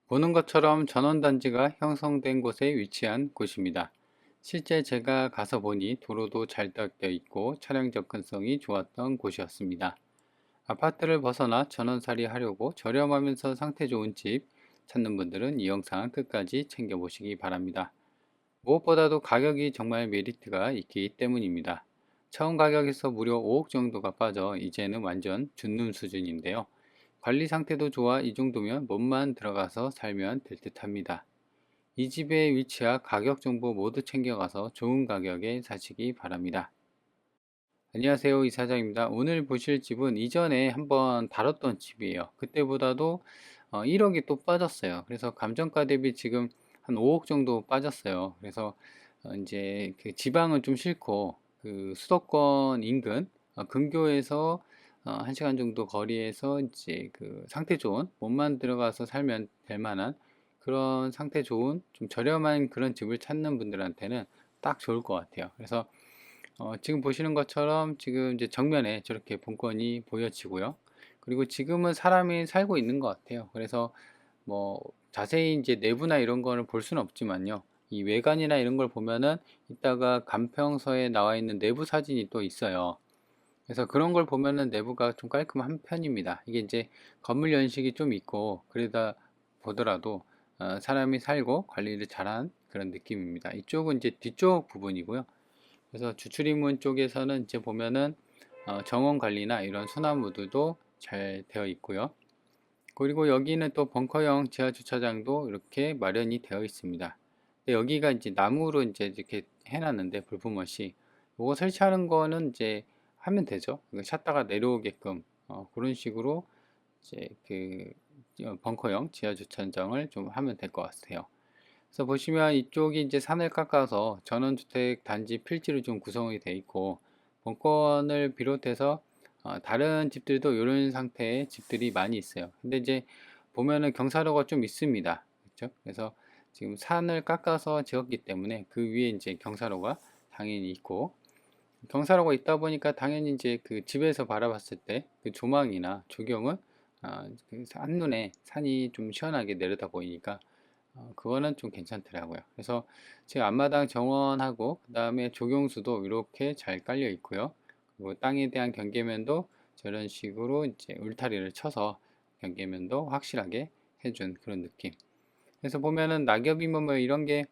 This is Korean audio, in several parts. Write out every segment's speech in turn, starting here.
보는 것처럼 전원단지가 형성된 곳에 위치한 곳입니다. 실제 제가 가서 보니 도로도 잘 닦여 있고 차량 접근성이 좋았던 곳이었습니다. 아파트를 벗어나 전원살이 하려고 저렴하면서 상태 좋은 집 찾는 분들은 이 영상 끝까지 챙겨보시기 바랍니다. 무엇보다도 가격이 정말 메리트가 있기 때문입니다. 처음 가격에서 무려 5억 정도가 빠져 이제는 완전 준눈 수준인데요. 관리 상태도 좋아 이 정도면 몸만 들어가서 살면 될 듯 합니다. 이 집의 위치와 가격 정보 모두 챙겨가서 좋은 가격에 사시기 바랍니다. 안녕하세요, 이사장입니다. 오늘 보실 집은 이전에 한번 다뤘던 집이에요. 그때보다도 1억이 또 빠졌어요. 그래서 감정가 대비 지금 한 5억 정도 빠졌어요. 그래서 이제 그 지방은 좀 싫고 그 수도권 인근 근교에서 1시간 정도 거리에서 이제 그 상태 좋은 몸만 들어가서 살면 될 만한 그런 상태 좋은 좀 저렴한 그런 집을 찾는 분들한테는 딱 좋을 것 같아요. 그래서 지금 보시는 것처럼 지금 이제 정면에 저렇게 본건이 보여지고요. 그리고 지금은 사람이 살고 있는 것 같아요. 그래서 뭐 자세히 이제 내부나 이런 거를 볼 수는 없지만요. 이 외관이나 이런 걸 보면은 이따가 간평서에 나와 있는 내부 사진이 또 있어요. 그래서 그런 걸 보면은 내부가 좀 깔끔한 편입니다. 이게 이제 건물 연식이 좀 있고 그러다 보더라도 사람이 살고 관리를 잘한 그런 느낌입니다. 이쪽은 이제 뒤쪽 부분이고요. 그래서 주출입문 쪽에서는 이제 보면은 정원 관리나 이런 소나무들도 잘 되어 있고요. 그리고 여기는 또 벙커형 지하 주차장도 이렇게 마련이 되어 있습니다. 근데 여기가 이제 나무로 이제 이렇게 해놨는데 불품없이 이거 설치하는 거는 이제 하면 되죠. 이거 샷다가 내려오게끔 그런 식으로 이제 그 벙커형 지하 주차장을 좀 하면 될 것 같아요. 그래서 보시면 이쪽이 이제 산을 깎아서 전원주택 단지 필지로 좀 구성이 되어 있고 본권을 비롯해서 다른 집들도 이런 상태의 집들이 많이 있어요. 근데 이제 보면은 경사로가 좀 있습니다. 그렇죠? 그래서 지금 산을 깎아서 지었기 때문에 그 위에 이제 경사로가 당연히 있고 경사로가 있다 보니까 당연히 이제 그 집에서 바라봤을 때 그 조망이나 조경은 그 한눈에 산이 좀 시원하게 내려다 보이니까 그거는 좀 괜찮더라고요. 그래서 지금 앞마당 정원하고 그 다음에 조경수도 이렇게 잘 깔려 있고요. 그리고 땅에 대한 경계면도 저런 식으로 이제 울타리를 쳐서 경계면도 확실하게 해준 그런 느낌. 그래서 보면은 낙엽이면 뭐 이런 게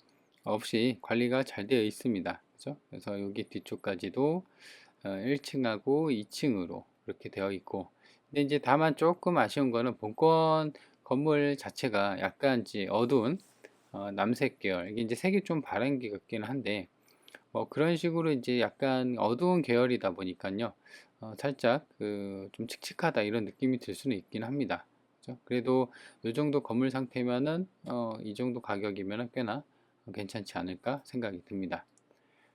없이 관리가 잘 되어 있습니다. 그죠? 그래서 여기 뒤쪽까지도 1층하고 2층으로 이렇게 되어 있고 근데 이제 다만 조금 아쉬운 거는 본권 건물 자체가 약간 이제 어두운 남색 계열 이게 이제 색이 좀 바른 게 같기는 한데 뭐 그런 식으로 이제 약간 어두운 계열이다 보니까요 살짝 그 좀 칙칙하다 이런 느낌이 들 수는 있긴 합니다. 그죠? 그래도 이 정도 건물 상태면은 이 정도 가격이면은 꽤나 괜찮지 않을까 생각이 듭니다.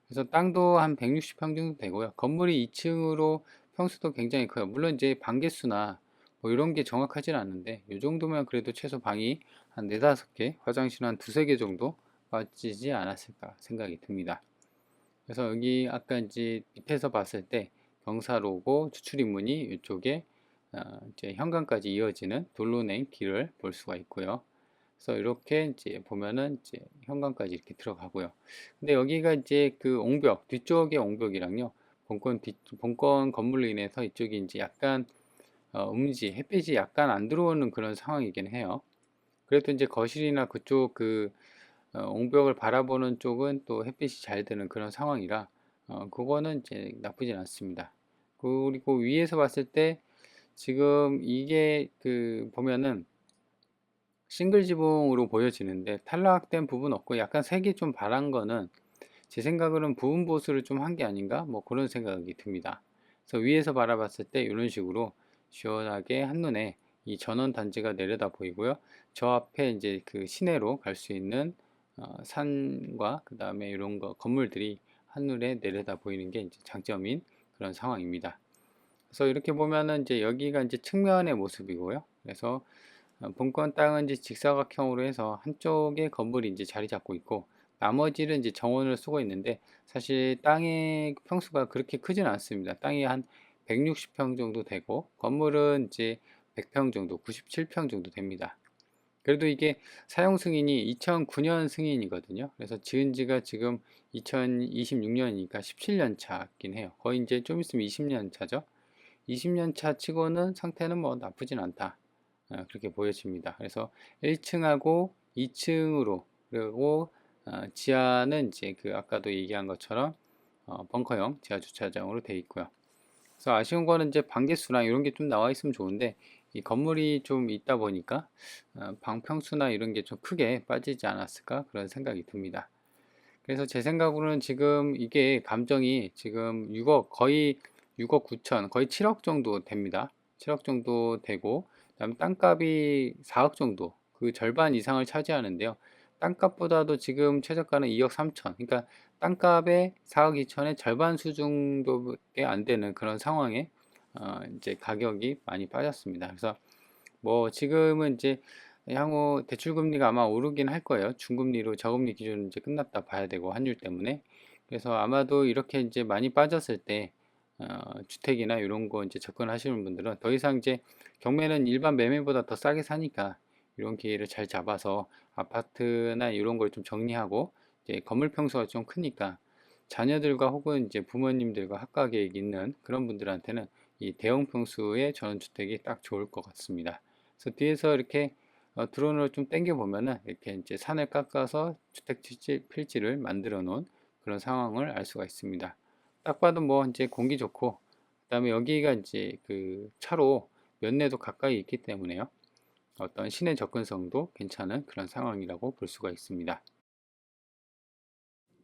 그래서 땅도 한 160평 정도 되고요. 건물이 2층으로 평수도 굉장히 커요. 물론 이제 방 개수나 뭐 이런 게 정확하진 않는데 이 정도면 그래도 최소 방이 한 4, 5개, 화장실 한 2, 3개 정도 빠지지 않았을까 생각이 듭니다. 그래서 여기 아까 이제 밑에서 봤을 때 경사로고 추출입문이 이쪽에 이제 현관까지 이어지는 돌로 낸 길을 볼 수가 있고요. 그래서 이렇게 이제 보면은 이제 현관까지 이렇게 들어가고요. 근데 여기가 이제 그 옹벽 뒤쪽의 옹벽이랑요. 본권 건물로 인해서 이쪽이 이제 약간 음지 햇빛이 약간 안 들어오는 그런 상황이긴 해요. 그래도 이제 거실이나 그쪽 그 옹벽을 바라보는 쪽은 또 햇빛이 잘 드는 그런 상황이라 그거는 이제 나쁘진 않습니다. 그리고 위에서 봤을 때 지금 이게 그 보면은 싱글 지붕으로 보여지는데 탈락된 부분 없고 약간 색이 좀 바란 거는 제 생각으로는 부분 보수를 좀 한 게 아닌가 뭐 그런 생각이 듭니다. 그래서 위에서 바라봤을 때 이런 식으로 시원하게 한눈에 이 전원 단지가 내려다 보이고요. 저 앞에 이제 그 시내로 갈 수 있는 산과 그 다음에 이런 거 건물들이 한눈에 내려다 보이는 게 이제 장점인 그런 상황입니다. 그래서 이렇게 보면은 이제 여기가 이제 측면의 모습이고요. 그래서 본권 땅은 이제 직사각형으로 해서 한쪽에 건물이 이제 자리 잡고 있고 나머지는 이제 정원을 쓰고 있는데 사실 땅의 평수가 그렇게 크진 않습니다. 땅이 한 160평 정도 되고 건물은 이제 100평 정도, 97평 정도 됩니다. 그래도 이게 사용 승인이 2009년 승인이거든요. 그래서 지은 지가 지금 2026년이니까 17년 차긴 해요. 거의 이제 좀 있으면 20년 차죠. 20년 차 치고는 상태는 뭐 나쁘진 않다. 그렇게 보여집니다. 그래서 1층하고 2층으로, 그리고 지하는 이제 그 아까도 얘기한 것처럼 벙커형 지하 주차장으로 되어 있고요. 그래서 아쉬운 거는 이제 방개수나 이런 게 좀 나와 있으면 좋은데, 이 건물이 좀 있다 보니까 방평수나 이런 게 좀 크게 빠지지 않았을까 그런 생각이 듭니다. 그래서 제 생각으로는 지금 이게 감정이 지금 6억, 거의 6억 9천, 거의 7억 정도 됩니다. 7억 정도 되고, 그다음 땅값이 4억 정도, 그 절반 이상을 차지하는데요. 땅값보다도 지금 최저가는 2억 3천, 그러니까 땅값의 4억 2천의 절반 수준도밖에 안 되는 그런 상황에 이제 가격이 많이 빠졌습니다. 그래서 뭐 지금은 이제 향후 대출금리가 아마 오르긴 할 거예요. 중금리로 저금리 기준은 이제 끝났다 봐야 되고, 환율 때문에. 그래서 아마도 이렇게 이제 많이 빠졌을 때 주택이나 이런 거 이제 접근하시는 분들은 더 이상 이제 경매는 일반 매매보다 더 싸게 사니까 이런 기회를 잘 잡아서 아파트나 이런 걸 좀 정리하고, 이제 건물 평수가 좀 크니까 자녀들과 혹은 이제 부모님들과 학과 계획 있는 그런 분들한테는 이 대형 평수의 전원주택이 딱 좋을 것 같습니다. 그래서 뒤에서 이렇게 드론으로 좀 당겨 보면은 이렇게 이제 산을 깎아서 주택 필지를 만들어 놓은 그런 상황을 알 수가 있습니다. 딱 봐도 뭐 이제 공기 좋고, 그다음에 여기가 이제 그 차로 면내도 가까이 있기 때문에요. 어떤 시내 접근성도 괜찮은 그런 상황이라고 볼 수가 있습니다.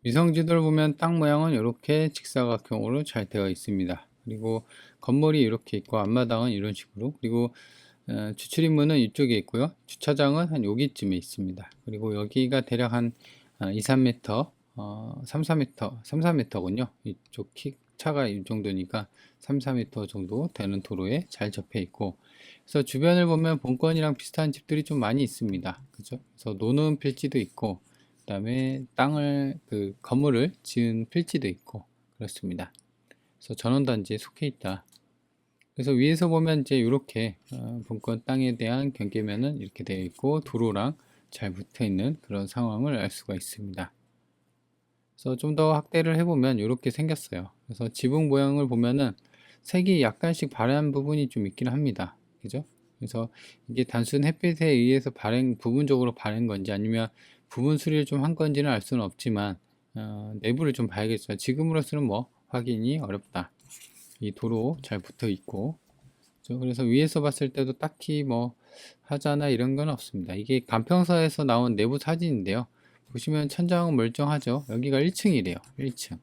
위성지도를 보면 땅 모양은 이렇게 직사각형으로 잘 되어 있습니다. 그리고 건물이 이렇게 있고, 앞마당은 이런 식으로, 그리고 주출입문은 이쪽에 있고요. 주차장은 한 여기쯤에 있습니다. 그리고 여기가 대략 한 2, 3m, 3, 4m, 3, 4m군요. 이쪽 차가 이 정도니까 3, 4m 정도 되는 도로에 잘 접해 있고, 그래서 주변을 보면 본건이랑 비슷한 집들이 좀 많이 있습니다. 그죠? 그래서 노는 필지도 있고, 그다음에 그 건물을 지은 필지도 있고 그렇습니다. 그래서 전원단지에 속해 있다. 그래서 위에서 보면 이제 이렇게 본건 땅에 대한 경계면은 이렇게 되어 있고, 도로랑 잘 붙어 있는 그런 상황을 알 수가 있습니다. 그래서 좀 더 확대를 해보면 이렇게 생겼어요. 그래서 지붕 모양을 보면은 색이 약간씩 바래한 부분이 좀 있긴 합니다. 그죠? 그래서 이게 단순 햇빛에 의해서 부분적으로 바랜 건지 아니면 부분 수리를 좀 한 건지는 알 수는 없지만, 내부를 좀 봐야겠어요. 지금으로서는 뭐 확인이 어렵다. 이 도로 잘 붙어 있고, 그래서 위에서 봤을 때도 딱히 뭐 하자나 이런 건 없습니다. 이게 간평사에서 나온 내부 사진인데요. 보시면 천장은 멀쩡하죠. 여기가 1층이래요. 1층.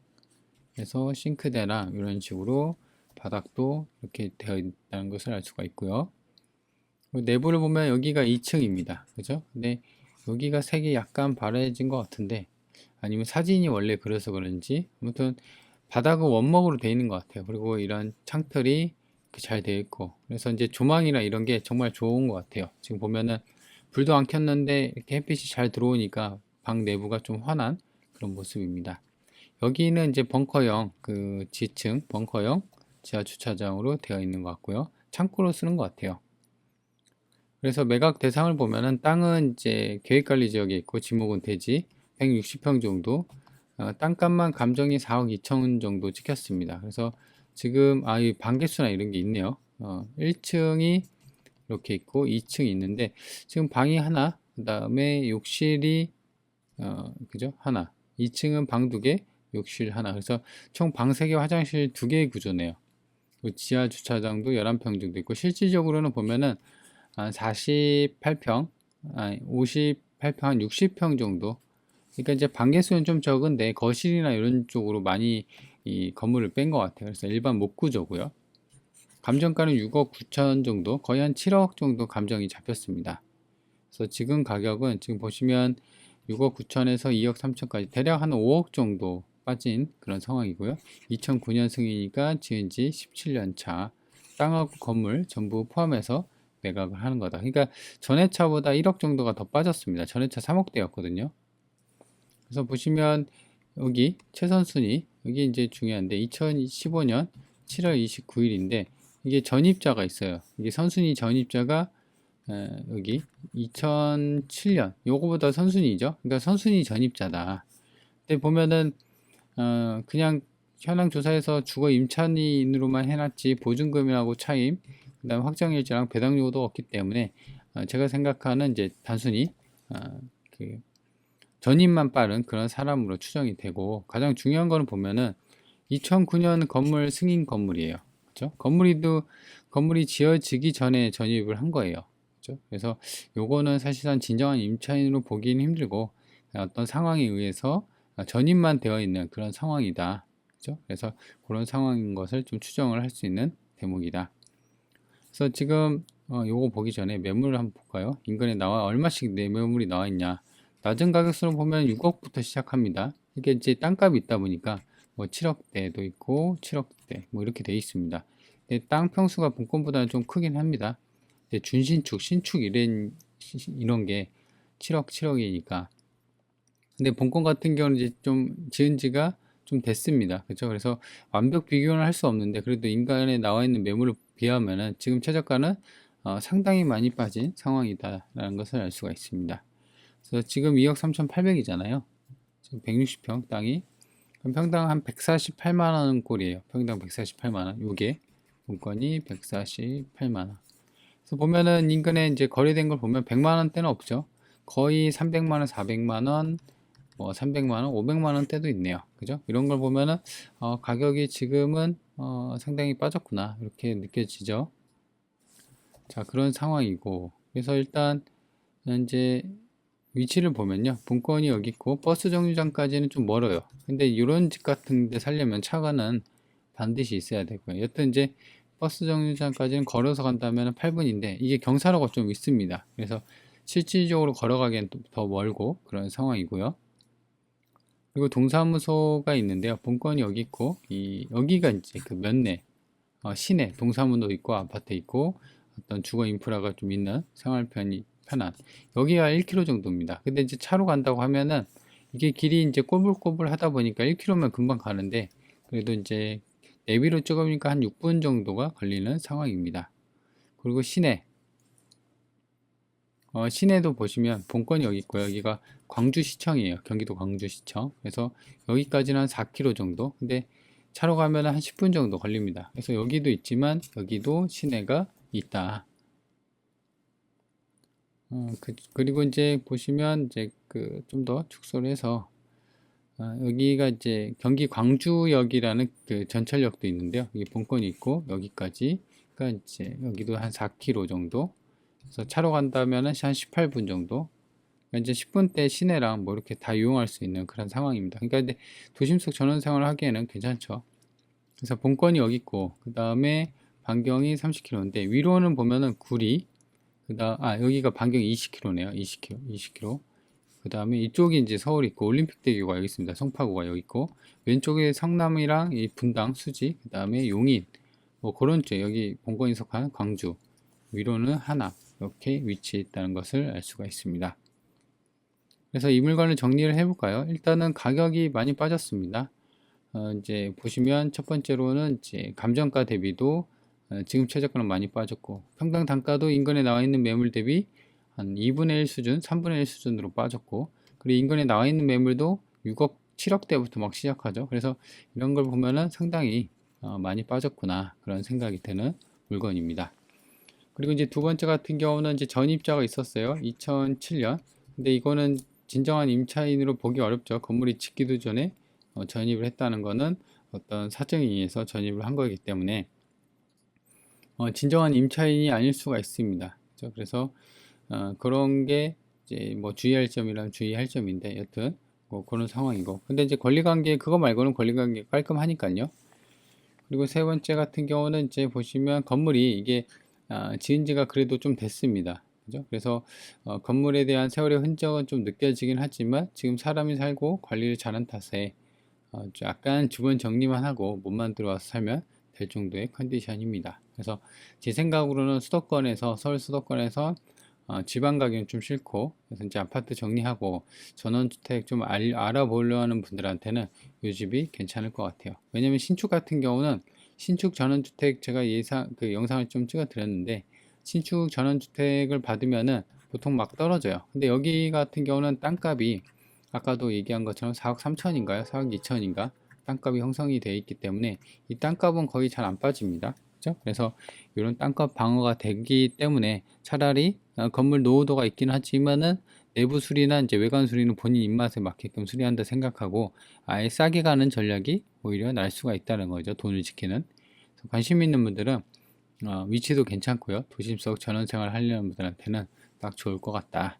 그래서 싱크대나 이런 식으로 바닥도 이렇게 되어 있다는 것을 알 수가 있고요. 내부를 보면 여기가 2층입니다. 그죠? 근데 여기가 색이 약간 바래진 것 같은데, 아니면 사진이 원래 그래서 그런지, 아무튼 바닥은 원목으로 되어 있는 것 같아요. 그리고 이런 창틀이 잘 되어 있고, 그래서 이제 조망이나 이런 게 정말 좋은 것 같아요. 지금 보면은 불도 안 켰는데 이렇게 햇빛이 잘 들어오니까 방 내부가 좀 환한 그런 모습입니다. 여기는 이제 벙커형, 그 지층 벙커형 지하 주차장으로 되어 있는 것 같고요. 창고로 쓰는 것 같아요. 그래서 매각 대상을 보면은 땅은 이제 계획관리 지역에 있고, 지목은 대지 160평 정도, 땅값만 감정이 4억 2천 정도 찍혔습니다. 그래서 지금 이 반개수나 이런 게 있네요. 1층이 이렇게 있고 2층이 있는데, 지금 방이 하나, 그 다음에 욕실이 그죠? 하나. 2층은 방 2개, 욕실 하나. 그래서 총 방 3개, 화장실 2개의 구조네요. 그리고 지하 주차장도 11평 정도 있고, 실질적으로는 보면은 한 48평, 아니 58평, 한 60평 정도. 그러니까 이제 반개수는 좀 적은데 거실이나 이런 쪽으로 많이 이 건물을 뺀 것 같아요. 그래서 일반 목구조고요. 감정가는 6억 9천 정도, 거의 한 7억 정도 감정이 잡혔습니다. 그래서 지금 가격은 지금 보시면 6억 9천에서 2억 3천까지 대략 한 5억 정도 빠진 그런 상황이고요. 2009년 승이니까 지은 지 17년 차, 땅하고 건물 전부 포함해서 매각을 하는 거다. 그러니까 전회차보다 1억 정도가 더 빠졌습니다. 전회차 3억대였거든요. 그래서 보시면 여기 최선순위, 여기 이제 중요한데 2015년 7월 29일인데 이게 전입자가 있어요. 이게 선순위 전입자가 여기 2007년 요거보다 선순위죠. 그러니까 선순위 전입자다. 근데 보면은 그냥 현황 조사에서 주거 임차인으로만 해놨지 보증금이라고 차임, 그다음 확정일자랑 배당 요구도 없기 때문에 제가 생각하는 이제 단순히 그 전입만 빠른 그런 사람으로 추정이 되고, 가장 중요한 거는 보면은 2009년 건물 승인 건물이에요. 그렇죠? 건물이 지어지기 전에 전입을 한 거예요. 그렇죠? 그래서 요거는 사실상 진정한 임차인으로 보기는 힘들고 어떤 상황에 의해서 전입만 되어 있는 그런 상황이다. 그렇죠? 그래서 그런 상황인 것을 좀 추정을 할 수 있는 대목이다. 그래서 지금 요거 보기 전에 매물을 한번 볼까요? 인근에 얼마씩 내 매물이 나와 있냐. 낮은 가격수로 보면 6억부터 시작합니다. 이게 이제 땅값이 있다 보니까 뭐 7억대도 있고 7억대 뭐 이렇게 돼 있습니다. 근데 땅 평수가 본건보다는 좀 크긴 합니다. 근데 준신축, 신축 이런 게 7억, 7억이니까. 근데 본건 같은 경우는 이제 좀 지은 지가 좀 됐습니다. 그렇죠? 그래서 완벽 비교는 할 수 없는데 그래도 인간에 나와 있는 매물을 비하면은 지금 최저가는 상당히 많이 빠진 상황이다라는 것을 알 수가 있습니다. 그래서 지금 2억 3,800이잖아요. 지금 160평 땅이 그럼 평당 한 148만 원 꼴이에요. 평당 148만 원. 요게 본건이 148만 원. 그래서 보면은 인근에 이제 거래된 걸 보면 100만 원대는 없죠. 거의 300만 원, 400만 원, 뭐 300만 원, 500만 원대도 있네요. 그죠? 이런 걸 보면은 가격이 지금은 상당히 빠졌구나 이렇게 느껴지죠. 자, 그런 상황이고, 그래서 일단 이제 위치를 보면요, 본건이 여기 있고 버스 정류장까지는 좀 멀어요. 근데 이런 집 같은 데 살려면 차가는 반드시 있어야 되고요. 여튼 이제 버스 정류장까지는 걸어서 간다면 8분인데 이게 경사로가 좀 있습니다. 그래서 실질적으로 걸어가기엔 더 멀고 그런 상황이고요. 그리고 동사무소가 있는데요. 본건이 여기 있고 여기가 이제 그 면내 시내 동사무소 있고 아파트 있고 어떤 주거 인프라가 좀 있는 편한 여기가 1km 정도입니다. 근데 이제 차로 간다고 하면은 이게 길이 이제 꼬불꼬불 하다 보니까 1km면 금방 가는데 그래도 이제 내비로 찍으니까 한 6분 정도가 걸리는 상황입니다. 그리고 시내도 보시면 본건이 여기 있고요. 여기가 광주시청이에요. 경기도 광주시청. 그래서 여기까지는 한 4km 정도. 근데 차로 가면 한 10분 정도 걸립니다. 그래서 여기도 있지만 여기도 시내가 있다. 그리고 이제 보시면 이제 그 좀 더 축소를 해서 여기가 이제 경기 광주역이라는 그 전철역도 있는데요. 여기 본건이 있고 여기까지 그러니까 이제 여기도 한 4km 정도. 그래서 차로 간다면 한 18분 정도. 그러니까 이제 10분대 시내랑 뭐 이렇게 다 이용할 수 있는 그런 상황입니다. 그러니까 근데 도심 속 전원 생활을 하기에는 괜찮죠. 그래서 본건이 여기 있고 그 다음에 반경이 30km인데 위로는 보면은 구리 여기가 반경이 20km네요. 20km. 그 다음에 이쪽이 이제 서울이 있고 올림픽대교가 여기 있습니다. 송파구가 여기 있고 왼쪽에 성남이랑 이 분당, 수지, 그 다음에 용인 뭐 그런 쪽 여기 본건이 속한 광주 위로는 하남 이렇게 위치해 있다는 것을 알 수가 있습니다. 그래서 이 물건을 정리를 해볼까요? 일단은 가격이 많이 빠졌습니다. 이제 보시면 첫 번째로는 이제 감정가 대비도 지금 최저가는 많이 빠졌고 평당 단가도 인근에 나와 있는 매물 대비 한 2분의 1 수준, 3분의 1 수준으로 빠졌고 그리고 인근에 나와 있는 매물도 6억, 7억대부터 막 시작하죠. 그래서 이런 걸 보면은 상당히 많이 빠졌구나 그런 생각이 드는 물건입니다. 그리고 이제 두 번째 같은 경우는 이제 전입자가 있었어요. 2007년. 근데 이거는 진정한 임차인으로 보기 어렵죠. 건물이 짓기도 전에 전입을 했다는 거는 어떤 사정에 의해서 전입을 한 거기 때문에 진정한 임차인이 아닐 수가 있습니다. 그렇죠? 그래서 그런 게 이제 뭐 주의할 점이라면 주의할 점인데 여튼 뭐 그런 상황이고 근데 이제 권리관계 그거 말고는 권리관계 깔끔하니까요. 그리고 세 번째 같은 경우는 이제 보시면 건물이 이게 지은 지가 그래도 좀 됐습니다. 그죠? 그래서 건물에 대한 세월의 흔적은 좀 느껴지긴 하지만 지금 사람이 살고 관리를 잘한 탓에 약간 주변 정리만 하고 몸만 들어와서 살면 될 정도의 컨디션입니다. 그래서 제 생각으로는 서울 수도권에서 지방 가기는 좀 싫고 그래서 이제 아파트 정리하고 전원주택 좀 알아보려 하는 분들한테는 이 집이 괜찮을 것 같아요. 왜냐면 신축 같은 경우는 신축 전원주택 제가 그 영상을 좀 찍어 드렸는데 신축 전원주택을 받으면은 보통 막 떨어져요. 근데 여기 같은 경우는 땅값이 아까도 얘기한 것처럼 4억 3천인가요? 4억 2천인가? 땅값이 형성이 되어 있기 때문에 이 땅값은 거의 잘 안 빠집니다. 그죠? 그래서 이런 땅값 방어가 되기 때문에 차라리 건물 노후도가 있긴 하지만은 내부 수리나 이제 외관 수리는 본인 입맛에 맞게끔 수리한다 생각하고 아예 싸게 가는 전략이 오히려 날 수가 있다는 거죠. 돈을 지키는. 그래서 관심 있는 분들은 위치도 괜찮고요. 도심 속 전원 생활 하려는 분들한테는 딱 좋을 것 같다.